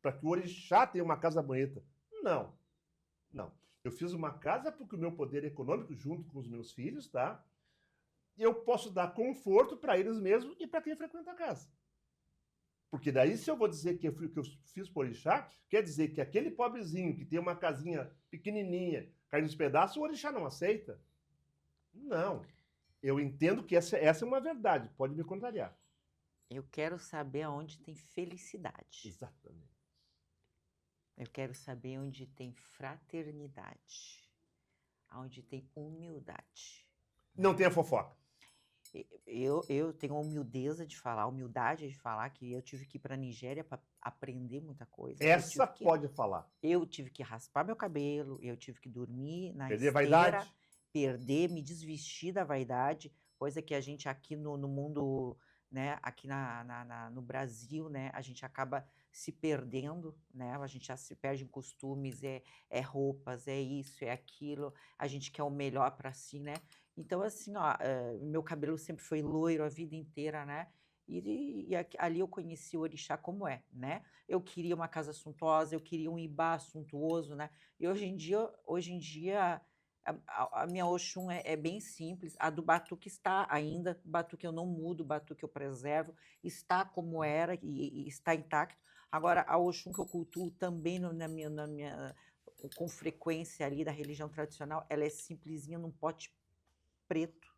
para que o orixá tenha uma casa bonita. Não, não. Eu fiz uma casa porque o meu poder econômico, junto com os meus filhos, tá? E eu posso dar conforto para eles mesmos e para quem frequenta a casa. Porque daí, se eu vou dizer que eu fiz por orixá, quer dizer que aquele pobrezinho que tem uma casinha pequenininha, caindo nos pedaços, o orixá não aceita. Não. Eu entendo que essa é uma verdade, pode me contrariar. Eu quero saber aonde tem felicidade. Exatamente. Eu quero saber onde tem fraternidade, onde tem humildade. Não tem a fofoca. Eu tenho a humildade de falar que eu tive que ir para a Nigéria para aprender muita coisa. Essa pode falar. Eu tive que raspar meu cabelo, eu tive que dormir na Perder esteira, vaidade. me desvestir da vaidade, coisa que a gente aqui no mundo, né, aqui no Brasil, né, a gente acaba se perdendo, né, a gente já se perde em costumes, é roupas, é isso, é aquilo, a gente quer o melhor para si, né? Então, assim, ó, meu cabelo sempre foi loiro a vida inteira, né? E ali eu conheci o orixá como é, né? Eu queria uma casa suntuosa, eu queria um ibá suntuoso, né? E hoje em dia a minha Oxum é bem simples. A do Batuque está ainda, Batuque eu não mudo, Batuque eu preservo, está como era e está intacto. Agora, a Oxum que eu cultuo também com frequência ali da religião tradicional, ela é simplesinha num pote preto,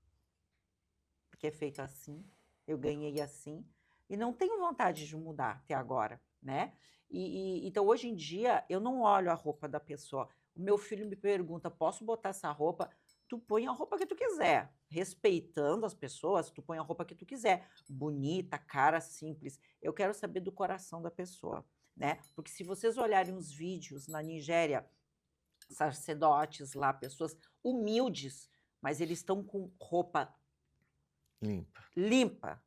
porque é feito assim, eu ganhei assim, e não tenho vontade de mudar até agora, né? Então, hoje em dia, eu não olho a roupa da pessoa. O meu filho me pergunta, posso botar essa roupa? Tu põe a roupa que tu quiser, respeitando as pessoas, tu põe a roupa que tu quiser, bonita, cara, simples. Eu quero saber do coração da pessoa, né? Porque se vocês olharem os vídeos na Nigéria, sacerdotes lá, pessoas humildes, mas eles estão com roupa limpa,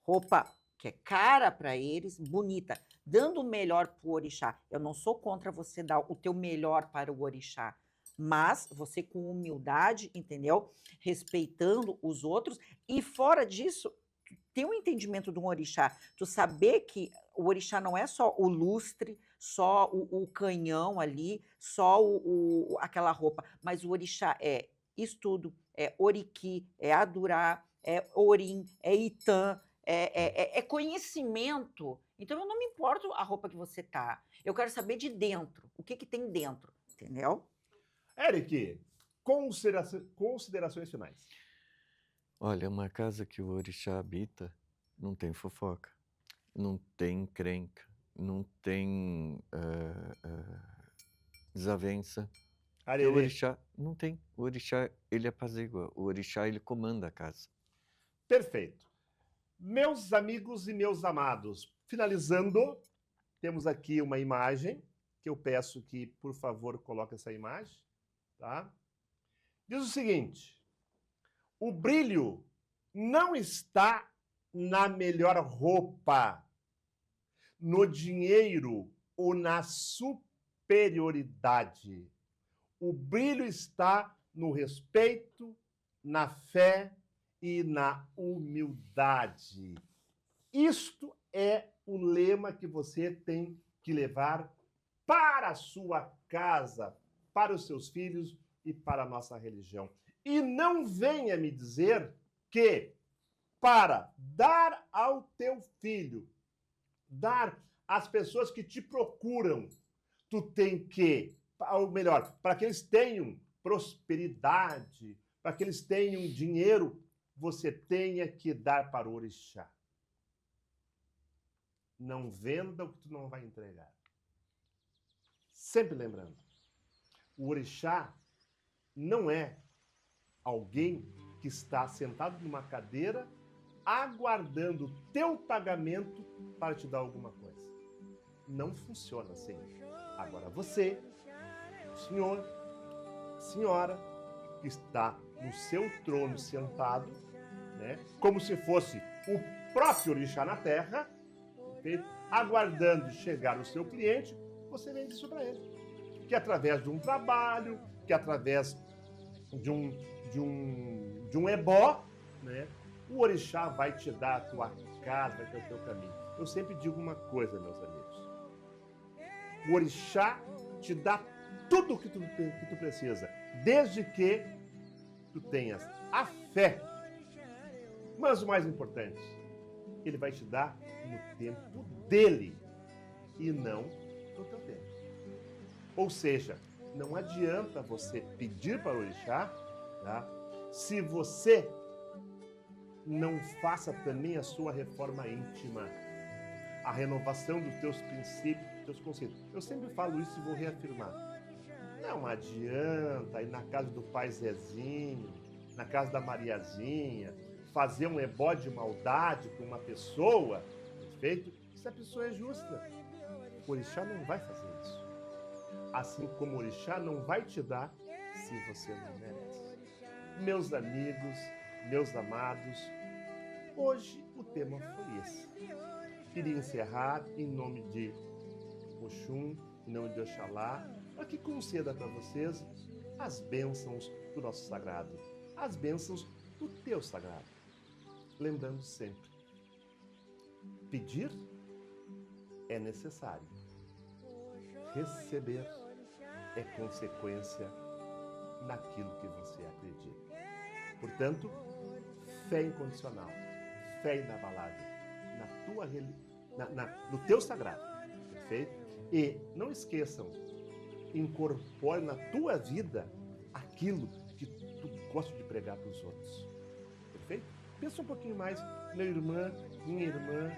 roupa que é cara para eles, bonita, dando o melhor para o orixá. Eu não sou contra você dar o teu melhor para o orixá, mas você com humildade, entendeu? Respeitando os outros e fora disso, ter um entendimento de um orixá, tu saber que o orixá não é só o lustre, só o canhão ali, só aquela roupa, mas o orixá é estudo, é oriki, é adurá, é orim, é itã, é conhecimento. Então, eu não me importo a roupa que você tá. Eu quero saber de dentro, o que tem dentro, entendeu? Eric, considerações finais. Olha, uma casa que o orixá habita não tem fofoca, não tem encrenca, não tem desavença. O orixá não tem. O orixá, ele apazigua. O orixá, ele comanda a casa. Perfeito. Meus amigos e meus amados, finalizando, temos aqui uma imagem, que eu peço que, por favor, coloque essa imagem, tá? Diz o seguinte, o brilho não está na melhor roupa, no dinheiro ou na superioridade. O brilho está no respeito, na fé e na humildade. Isto é o lema que você tem que levar para a sua casa, para os seus filhos e para a nossa religião. E não venha me dizer que para dar ao teu filho, dar às pessoas que te procuram, tu tem que, ou melhor, para que eles tenham prosperidade, para que eles tenham dinheiro, você tenha que dar para o orixá. Não venda o que tu não vai entregar. Sempre lembrando, o orixá não é alguém que está sentado numa cadeira aguardando o teu pagamento para te dar alguma coisa. Não funciona assim. Agora você, senhor, senhora, que está no seu trono sentado, né, como se fosse o próprio orixá na terra, okay, aguardando chegar o seu cliente, você vende isso para ele. Que através de um trabalho, que através de um ebó, né, O orixá vai te dar a tua casa, vai ter o teu caminho. Eu sempre digo uma coisa, meus amigos. O orixá te dá tudo o que tu precisa, desde que tu tenhas a fé. Mas o mais importante, ele vai te dar no tempo dele e não no teu tempo. Ou seja, não adianta você pedir para o orixá, tá? Se você não faça também a sua reforma íntima, a renovação dos teus princípios, dos teus conceitos. Eu sempre falo isso e vou reafirmar. Não adianta ir na casa do Pai Zezinho, na casa da Mariazinha, fazer um ebó de maldade com uma pessoa, perfeito? Se a pessoa é justa. O orixá não vai fazer isso. Assim como o orixá não vai te dar se você não merece. Meus amigos, meus amados, hoje o tema foi esse. Queria encerrar em nome de Oxum, em nome de Oxalá, para que conceda para vocês as bênçãos do nosso sagrado, as bênçãos do teu sagrado. Lembrando sempre, pedir é necessário, receber é consequência naquilo que você acredita. Portanto, fé incondicional, fé inabalável no teu sagrado, perfeito? E não esqueçam, incorpore na tua vida aquilo que tu gosta de pregar para os outros, perfeito? Pensa um pouquinho mais, meu irmão, minha irmã,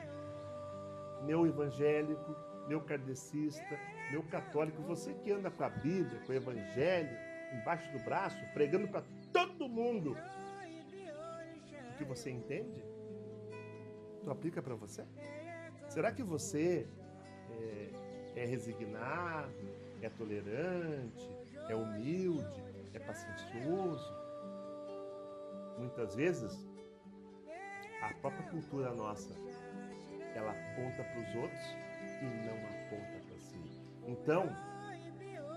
meu evangélico, meu kardecista, meu católico, você que anda com a Bíblia, com o Evangelho, embaixo do braço, pregando para todo mundo o que você entende, tu aplica para você? Será que você é resignado, é tolerante, é humilde, é paciencioso? Muitas vezes, a própria cultura nossa, ela aponta para os outros e não aponta para si. Então,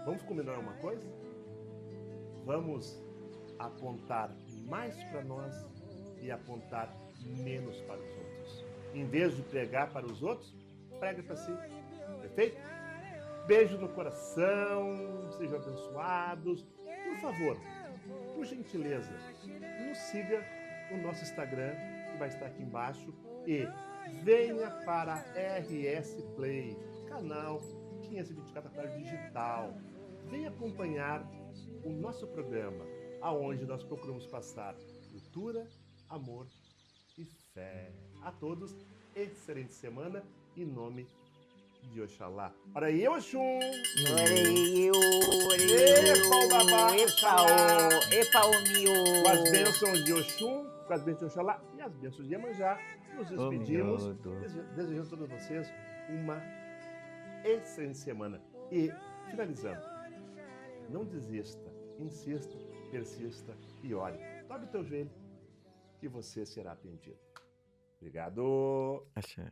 vamos combinar uma coisa? Vamos apontar mais para nós e apontar menos para os outros. Em vez de pregar para os outros, prega para si. Perfeito? Beijo no coração, sejam abençoados. Por favor, por gentileza, nos siga no nosso Instagram, que vai estar aqui embaixo, e venha para RS Play, canal 524 Claro Digital. Venha acompanhar o nosso programa, aonde nós procuramos passar cultura, amor e fé. A todos, excelente semana, em nome de Oxalá. Ora aí, Oxum! Com as bênçãos de Oxum, com as bênçãos de Oxalá e as bênçãos de Iemanjá, nos despedimos, desejando a todos vocês uma excelente semana. E, finalizando, não desista, insista, persista e ore. Sobe o teu joelho que você será atendido. Obrigado. Axé.